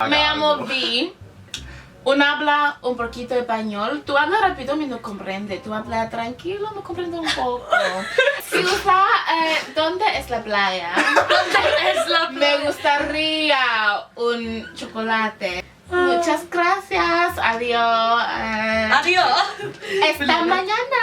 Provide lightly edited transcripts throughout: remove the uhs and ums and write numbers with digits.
Me llamo V. Uno habla un poquito español. Tú hablas rápido y no comprende. Tú hablas tranquilo, me comprende un poco. Si usa, ¿dónde es la playa? ¿Dónde es la playa? Me gustaría un chocolate. Muchas gracias. Adiós. Adios. Esta mañana.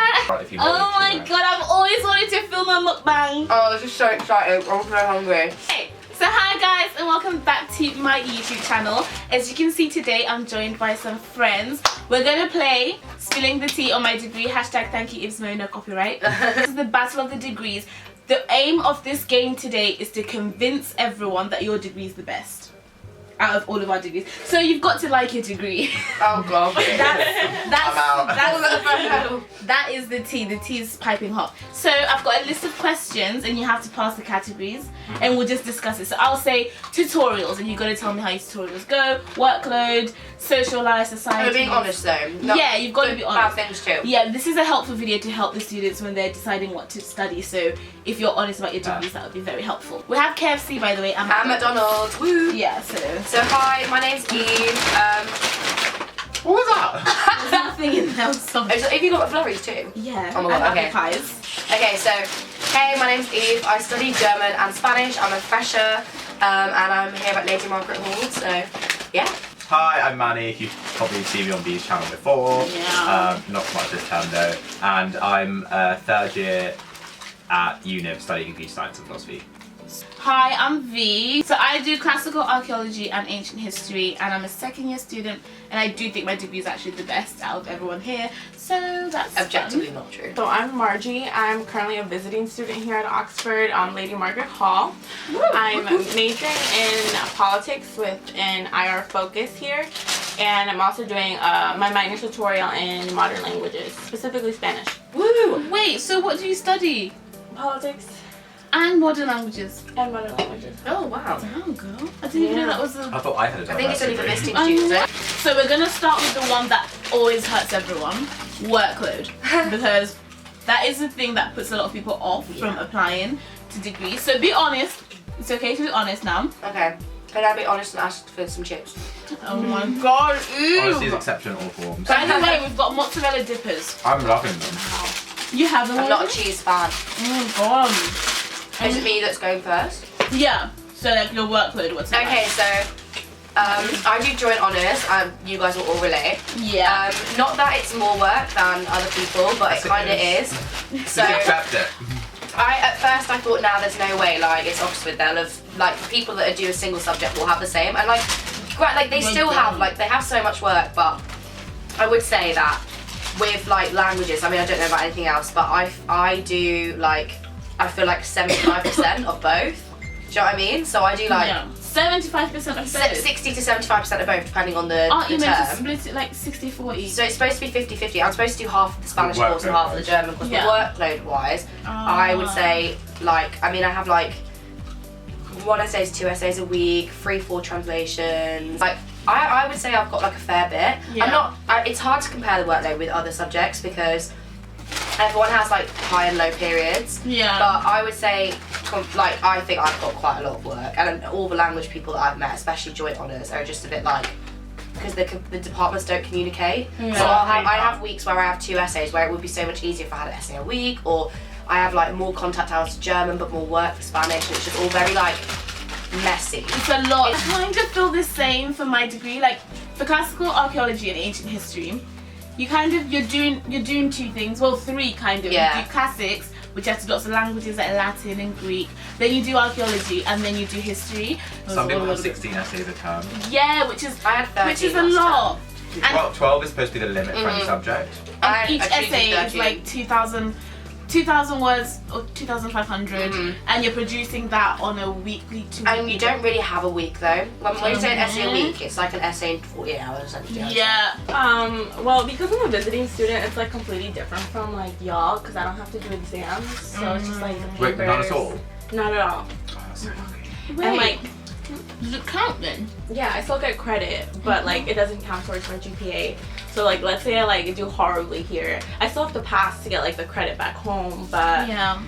Oh my god, I've always wanted to film a mukbang. Oh, this is so exciting. I'm so hungry. Hey. So hi guys and welcome back to my YouTube channel. As you can see today I'm joined by some friends. We're going to play Spilling the Tea on My Degree. Hashtag thank you Ibsmo, no copyright. This is the battle of the degrees. The aim of this game today is to convince everyone that your degree is the best out of all of our degrees. So you've got to like your degree. Oh god. That is the tea. The tea is piping hot. So I've got a list of questions and you have to pass the categories and we'll just discuss it. So I'll say tutorials and you've got to tell me how your tutorials go. Workload, social life, society. You're being honest though. Yeah, you've got to be honest. Bad things too. Yeah, this is a helpful video to help the students when they're deciding what to study. So if you're honest about your degrees, that would be very helpful. We have KFC by the way. And McDonald's. Woo. Yeah, So hi, my name's Eve. What was that? there's nothing in there. Have you got flurries too? Yeah. Oh my god, okay. Pies. Okay, so hey, my name's Eve. I study German and Spanish. I'm a fresher, and I'm here at Lady Margaret Hall. So yeah. Hi, I'm Manny. You've probably seen me on V's channel before. Yeah. Not so much this term though. And I'm third year at UNIV studying English, Science and Philosophy. Hi, I'm V. So I do classical archaeology and ancient history and I'm a second year student and I do think my degree is actually the best out of everyone here. So that's objectively fun. not true. So I'm Margie. I'm currently a visiting student here at Oxford on Lady Margaret Hall. I'm majoring in politics with an IR focus here. And I'm also doing my minor tutorial in modern languages, specifically Spanish. Woo! Wait, so what do you study? Politics. And modern languages. And modern languages. Oh wow. Damn, girl. I didn't even know that was a... I thought I had a I think it's only for degree. visiting students. Eh? So we're going to start with the one that always hurts everyone. Workload. Because that is the thing that puts a lot of people off from applying to degrees. So be honest. It's okay to be honest now. Okay. Can I be honest and ask for some chips? Oh my god. Ew. Honesty is accepted in all forms. By the way, we've got mozzarella dippers. I'm loving them. You have them I'm not a already? cheese fan. Oh my god. Is it me that's going first? Yeah. So like your workload, what's it Okay, so I do joint honours and you guys will all relate. Yeah. Not that it's more work than other people, but Yes, it kind of is. So Just accept it. at first I thought, nah, there's no way, like it's Oxford, they'll have, like people that do a single subject will have the same, and like they still have, like they have so much work, but I would say that with like languages, I mean I don't know about anything else, but I do like, I feel like 75% of both. Do you know what I mean? So I do like 75% of both. 60 to 75% of both, depending on the Aren't you meant to term. split it like 60-40? So it's supposed to be 50-50. I'm supposed to do half of the Spanish Workload course and half of the wise. German course. Yeah. But workload wise, I would say like, I mean I have like 1 essay, 2 essays a week, 3-4 translations. Like I would say I've got like a fair bit. Yeah. It's hard to compare the workload with other subjects because everyone has like high and low periods. Yeah. But I would say, like, I think I've got quite a lot of work, and all the language people that I've met, especially joint honours, are just a bit like, because the departments don't communicate. Yeah. So I have weeks where I have 2 essays, where it would be so much easier if I had an essay a week, or I have like more contact hours for German but more work for Spanish, and it's just all very like messy. It's a lot. I kind of feel the same for my degree. Like for classical archaeology and ancient history, you're doing 2 things. Well, 3 kind of. Yeah. You do classics, which has lots of languages like Latin and Greek. Then you do archaeology, and then you do history. Some people have 16 essays a term. Yeah, which is I had 13 which is a last lot. term. And, 12 is supposed to be the limit for any subject. and each I choose essay is 13. like 2,000 words or 2,500, and you're producing that on a weekly to And you don't really have a week though. When you say an essay a week, it's like an essay in 48 hours essentially. Yeah. Well, because I'm a visiting student, it's like completely different from like y'all, because I don't have to do exams, so it's just like the papers. Wait, not at all? Not at all. Oh, that's so lucky. Wait, And like, does it count then? yeah, I still get credit, but like it doesn't count towards my GPA. So like, let's say I like do horribly here, I still have to pass to get like the credit back home, but Yeah.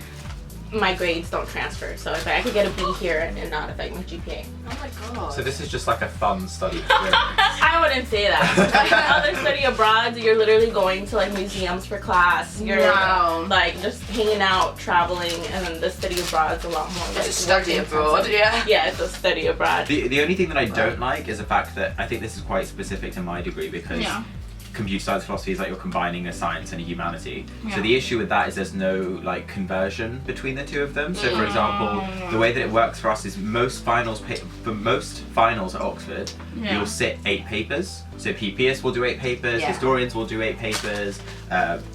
my grades don't transfer. So if I could get a B here and it not affect my GPA. Oh my god. So this is just like a fun study experience. I wouldn't say that. Like other study abroad, you're literally going to like museums for class. You're Wow. like just hanging out, traveling, and then the study abroad is a lot more. It's like, a study abroad, yeah. Yeah, it's a study abroad. The only thing that I don't like is the fact that I think this is quite specific to my degree because Yeah. computer science philosophy is like you're combining a science and a humanity. Yeah. So the issue with that is there's no like conversion between the two of them. So for example, the way that it works for us is most finals at Oxford, Yeah. you'll sit 8 papers. So PPS will do 8 papers, Yeah. historians will do 8 papers,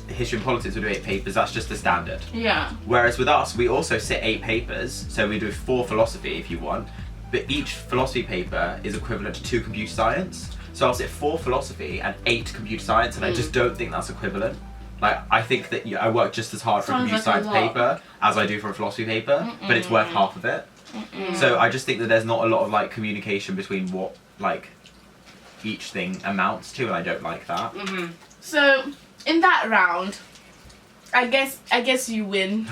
history and politics will do 8 papers. That's just the standard. Yeah. Whereas with us, we also sit 8 papers, so we do 4 philosophy if you want, but each philosophy paper is equivalent to 2 computer science. So I'll sit 4 philosophy and 8 computer science, and I just don't think that's equivalent. Like, I think that I work just as hard for a Sounds computer like a science lot. paper as I do for a philosophy paper, but it's worth half of it. So I just think that there's not a lot of like communication between what like each thing amounts to, and I don't like that. So in that round, I guess you win.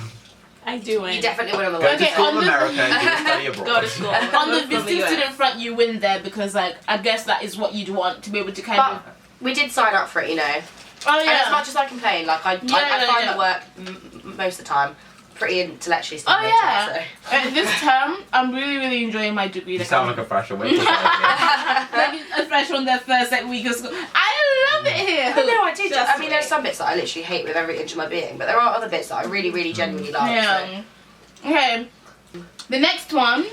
I do win. You definitely win on the Go one. to Okay, school on in the- America and you study abroad. Go to school. On the From visiting US. student front, you win there because like I guess that is what you'd want to be able to kind But of. we did sign up for it, you know. Oh And as yeah. much as I complain, like I Yeah, find yeah. that work most of the time pretty intellectually Oh stimulating. yeah. This term, I'm really enjoying my degree. You Like, sound I'm- like a freshman. Wait till I like a fresh on their first like, week of school. I love it here. So. No, I do. Just I mean, there's some bits that I literally hate with every inch of my being, but there are other bits that I really genuinely like. Yeah. Okay. The next one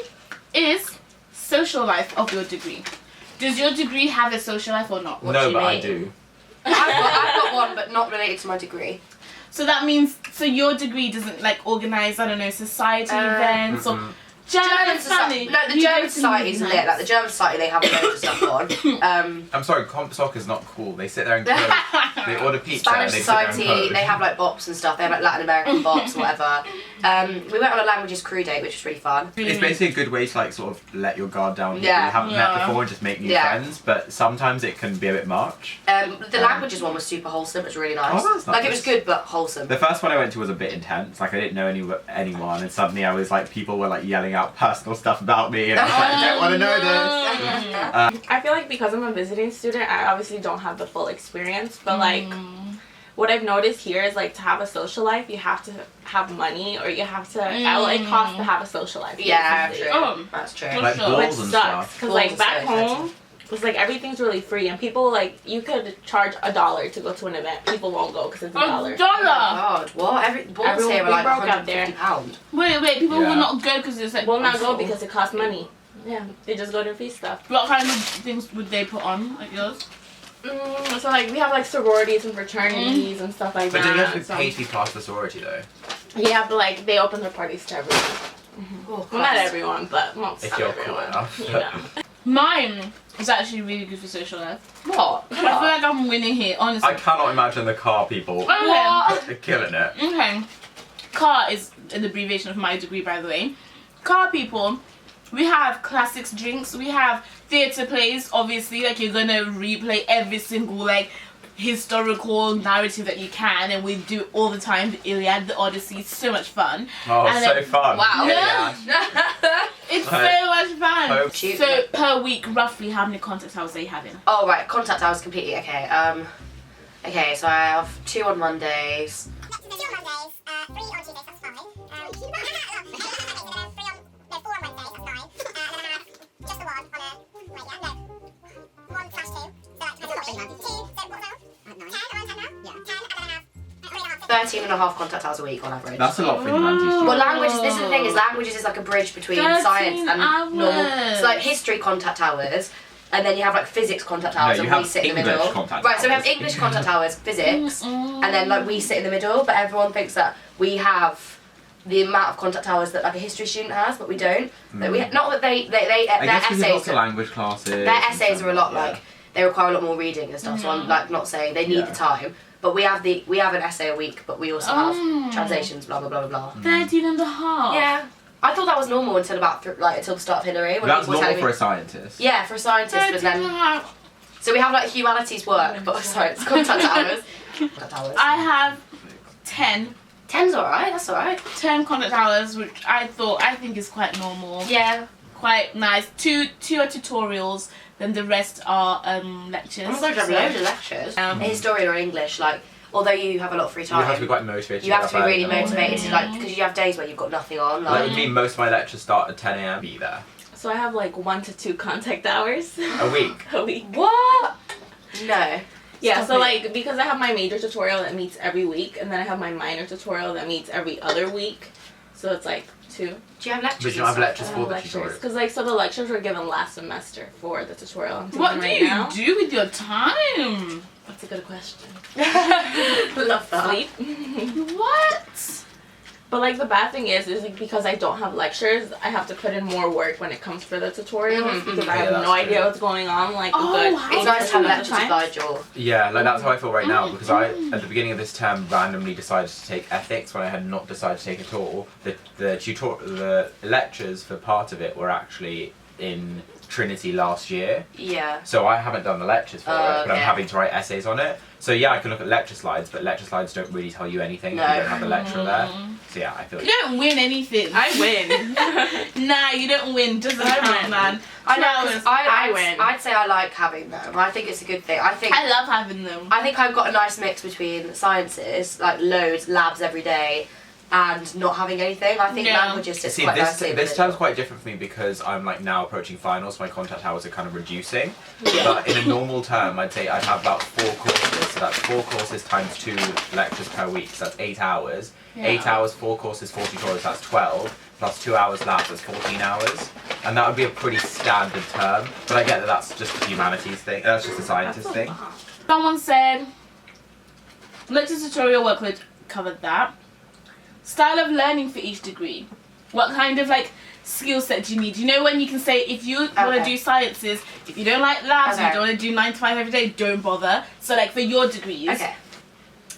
is social life of your degree. Does your degree have a social life or not? What no, do you but I mean? do. I've got one, but not related to my degree. So that means your degree doesn't like organize, I don't know, society events or German Society. family. No, the You German go to Society is movies lit. Like nights. the German Society, they have loads of stuff on. I'm sorry, comp soc is not cool. They sit there and code. They order pizza Spanish and they sit there and Society, code. they have like bops and stuff. They have like Latin American bops or whatever. We went on a languages crew date, which was really fun. It's basically a good way to like sort of let your guard down. People Yeah. you haven't Yeah. met before and just make new Yeah. friends. But sometimes it can be a bit much. The languages one was super wholesome. It was really nice. Oh, that's Like it nice. was good but wholesome. The first one I went to was a bit intense. Like I didn't know anyone, and suddenly I was like, people were like yelling out personal stuff about me, and I was like, I don't want to know this. I feel like because I'm a visiting student, I obviously don't have the full experience, but like what I've noticed here is like to have a social life, you have to have money or you have to, it costs to have a social life. Yeah, basically. true. Oh. That's true. Like sure. Which balls and sucks stuff. because Balls like are back so home, expensive. it's like everything's really free and people like you could charge $1 to go to an event. People won't go because it's $1. $1. God, what? Balls Everyone here are be like broke out there. £150. Wait, people Yeah. will not go because it's like. Will not go full. because it costs money. Yeah, they just go to free stuff. What kind of things would they put on like yours? So like we have like sororities and fraternities and stuff like But that. do you have to so- pay to be part of the sorority though? Yeah, but like they open their parties to everyone. Oh, Well, not Christ. everyone, but most If you're cool everyone. enough. You know. Mine is actually really good for social life. What? I feel like I'm winning here, honestly. I cannot imagine the car people. Okay. They're killing it. Okay. CAR is an abbreviation of my degree, by the way. CAR people, we have classics drinks, we have theatre plays, obviously, like you're gonna replay every single like historical narrative that you can, and we do it all the time. The Iliad, the Odyssey, it's so much fun. Oh, And so then- fun. Wow. Yeah. It's so much fun. Oh. Cute. So per week, roughly how many contact hours are you having? Oh right, contact hours completely okay. Okay, so I have 2 on Mondays. So 2 on Mondays, 3 on Tuesdays, that's fine. 4 on Wednesdays, that's fine. And then I have just the one on a, wait, yeah, no. 1/2. So that's 2, so what now? 10 around 10 now? Yeah. 10, and then I have 13 and a half contact hours a week on average. That's a lot for humanities. Oh. Well, languages, this is the thing, is languages is like a bridge between 13 science and normal. hours. So like history contact hours, and then you have like physics contact hours, No, you and we have sit in the English middle. contact Right, so we have hours. English contact hours, physics, Mm-mm. and then like we sit in the middle, but everyone thinks that we have the amount of contact hours that like a history student has, but we don't. That we, not that they I their guess we have essays lots of language classes. their essays are a lot Yeah. like they require a lot more reading and stuff. So I'm like not saying they need Yeah. the time, but we have an essay a week, but we also Oh. have translations, blah blah blah blah blah. 13 and a half. Yeah, I thought that was normal until about until the start of Hillary. When That's people were normal telling for me, a scientist. yeah, for a scientist, but 13 and a then half. so we have like humanities work, but science contact hours. Contact hours. I have 10 10's alright, that's alright. 10 contact hours, which I think is quite normal. Yeah. Quite nice. Two are tutorials, then the rest are lectures. Oh my god, you have loads of lectures. History or English, like, although you have a lot of free time. You have to be quite motivated. You have to be really motivated, motivated, like, because you have days where you've got nothing on. Like with me, most of my lectures start at 10 a.m. Be there. So I have like 1 to 2 contact hours A week. a week. What? No. Yeah, Stop so it. like because I have my major tutorial that meets every week, and then I have my minor tutorial that meets every other week, so it's like 2. Do you have lectures? But you don't have lectures I for have the lectures tutorial. because like so the lectures were given last semester for the tutorial I'm taking What do right you now. do with your time? That's a good question. Love that. Sleep. What? But like the bad thing is like because I don't have lectures, I have to put in more work when it comes for the tutorials Mhm, because mhm. I have Yeah, no that's idea true. what's going on. Like Oh, a good how It's nice to have 80% of lectures the time. by your. Yeah, like that's how I feel right now because I, at the beginning of this term, randomly decided to take ethics when I had not decided to take it at all. The lectures for part of it were actually in Trinity last year, Yeah. so I haven't done the lectures for it, but I'm Okay. having to write essays on it. So yeah, I can look at lecture slides, but lecture slides don't really tell you anything if you No. don't have the lecturer there. So yeah, I feel You don't win anything. I win. Nah, you don't win. Doesn't I count, win. man. I 2 know, hours. 'cause I win. I'd say I like having them. I think it's a good thing. I think I love having them. I think I've got a nice mix between sciences, like loads, labs every day, and not having anything. I think Yeah. languages sits See, quite this nicely. this with term's quite different for me because I'm like now approaching finals. My contact hours are kind of reducing. Yeah. But in a normal term, I'd say I'd have about 4 courses. So that's 4 courses times 2 lectures per week. So that's 8 hours. Yeah. 8 hours, 4 courses, 4 tutorials. That's 12. Plus 2 hours labs. That's 14 hours. And that would be a pretty standard term. But I get that that's just a humanities thing. That's just a scientist thing. Someone said, lecture tutorial workload, covered that. Style of learning for each degree. What kind of like skill set do you need? You know when you can say if you want to Okay. do sciences, if you don't like labs, Okay. you don't want to do 9 to 5 every day, don't bother. So like for your degrees, Okay.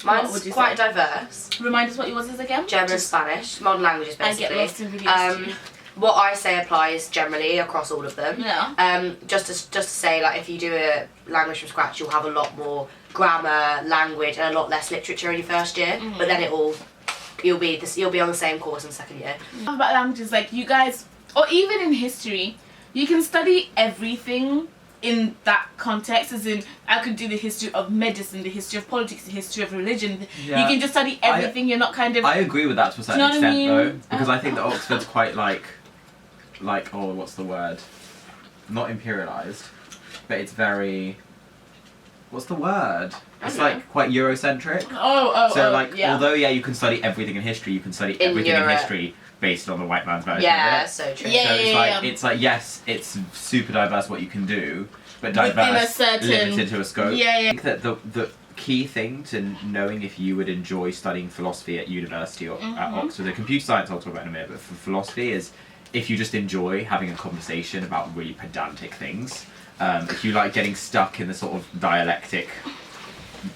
What Mine's would you quite say? diverse. remind us what yours is again. German and Spanish, modern languages I basically. get lost in videos too. What I say applies generally across all of them. Yeah. Just to say, like, if you do a language from scratch, you'll have a lot more grammar, language, and a lot less literature in your first year. Mm-hmm. But then you'll be on the same course in second year. About languages, like you guys, or even in history, you can study everything in that context. As in, I could do the history of medicine, the history of politics, the history of religion. Yeah. You can just study everything. You're not kind of. I agree with that to a certain know what I extent, mean? though, because I think that Oxford's quite like, oh, what's the word? Not imperialized, but it's very. What's the word? It's Okay. like quite Eurocentric. So like, yeah. although yeah, you can study everything in history, you can study In everything in Europe. history based on the white man's version Yeah, of it. so true. Yeah. So it's like yes, it's super diverse what you can do, but Within a diverse certain- limited to a scope. Yeah, yeah. I think that the key thing to knowing if you would enjoy studying philosophy at university or at Oxford, the computer science I'll talk about in a minute, but for philosophy is if you just enjoy having a conversation about really pedantic things. If you like getting stuck in the sort of dialectic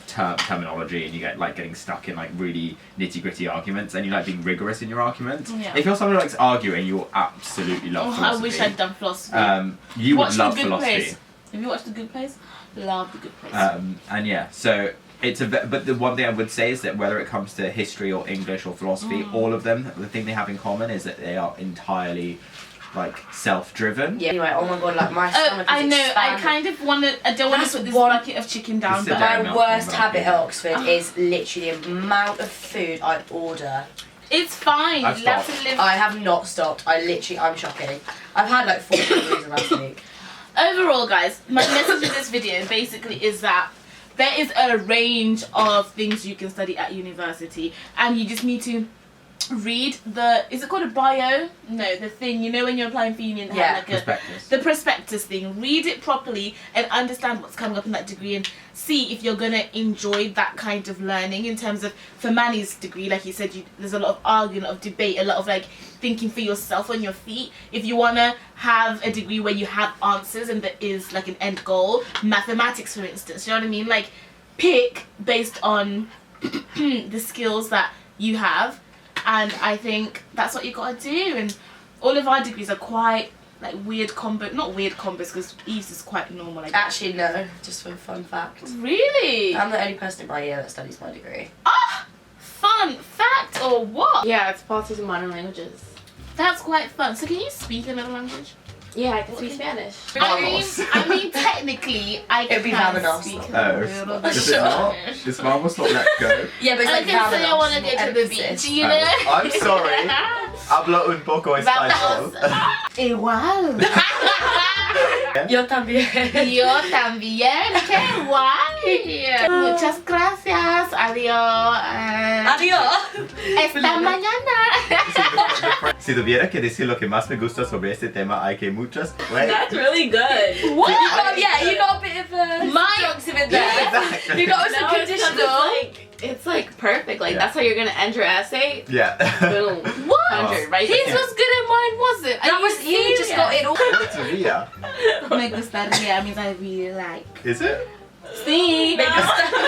terminology and you get like getting stuck in like really nitty gritty arguments and you like being rigorous in your arguments. Yeah. If you're someone who likes arguing, you'll absolutely love Oh, philosophy. I wish I'd done philosophy. You Watch would The love Good philosophy. Place. Have you watched The Good Place? Love The Good Place. And yeah, so it's but the one thing I would say is that whether it comes to history or English or philosophy, all of them, the thing they have in common is that they are entirely like self-driven. Yeah. Anyway, oh my god, like my Oh, stomach is I know. I expanding. kind of want to. I don't want That's to put this one- bucket of chicken down, Sit but down. My Milk worst milk, habit yeah. at Oxford is literally the amount of food I order. it's fine. I've You have to stopped. live. I have not stopped. I'm shocking. I've had like 4 degrees last week. Overall, guys, my message in this video basically is that there is a range of things you can study at university, and you just need to read the. Is it called a bio? No, the thing. You know when you're applying for union, they Yeah. have like Prospectus. the prospectus thing. Read it properly and understand what's coming up in that degree, and see if you're gonna enjoy that kind of learning. In terms of for Manny's degree, like you said, there's a lot of arguing, a lot of debate, a lot of like thinking for yourself on your feet. If you wanna have a degree where you have answers and there is like an end goal, mathematics for instance, you know what I mean? Like pick based on the skills that you have. And I think that's what you gotta do. And all of our degrees are quite like weird not weird combos, because Eve's is quite normal. Like Actually, no. Just for a fun fact. really I'm the only person in my year that studies my degree. fun fact. class or what? Yeah, it's politics and modern languages. That's quite fun. So can you speak another language? Yeah, I can speak Spanish. I mean, technically, I It'd be can Vamanos. speak Oh, a little bit is it not? Spanish. Does Vamos not let go? Yeah, but it's I like can say I want to Vamanos, go to the emphasis. beach, you know? I'm sorry. Hablo un poco español. Igual. Yo también. Yo también. Qué guay. Muchas gracias. Adiós. Adiós. Esta mañana. Si tuviera que decir lo que más me gusta sobre este tema, hay que muchas. That's really good. What? You got a bit of a subjunctive in there. Exactly. You got some No, it's 'cause conditional. it's like perfect. Like Yeah. that's how you're gonna end your essay. Yeah. Boom. What? 100 right His there. was good and mine wasn't. That was you just got it all. Sevilla. Me gustaría means I really like. Is it? See?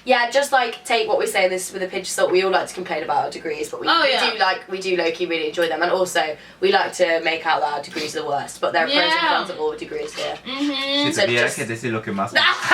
Yeah, just like take what we say this with a pinch of salt. We all like to complain about our degrees, but we, Oh, yeah. we do low-key really enjoy them, and also we like to make out that our degrees are the worst. But there are pros and Yeah. cons of all degrees here. Mm-hmm. Si So tuviera just- que decir lo que más me gusta.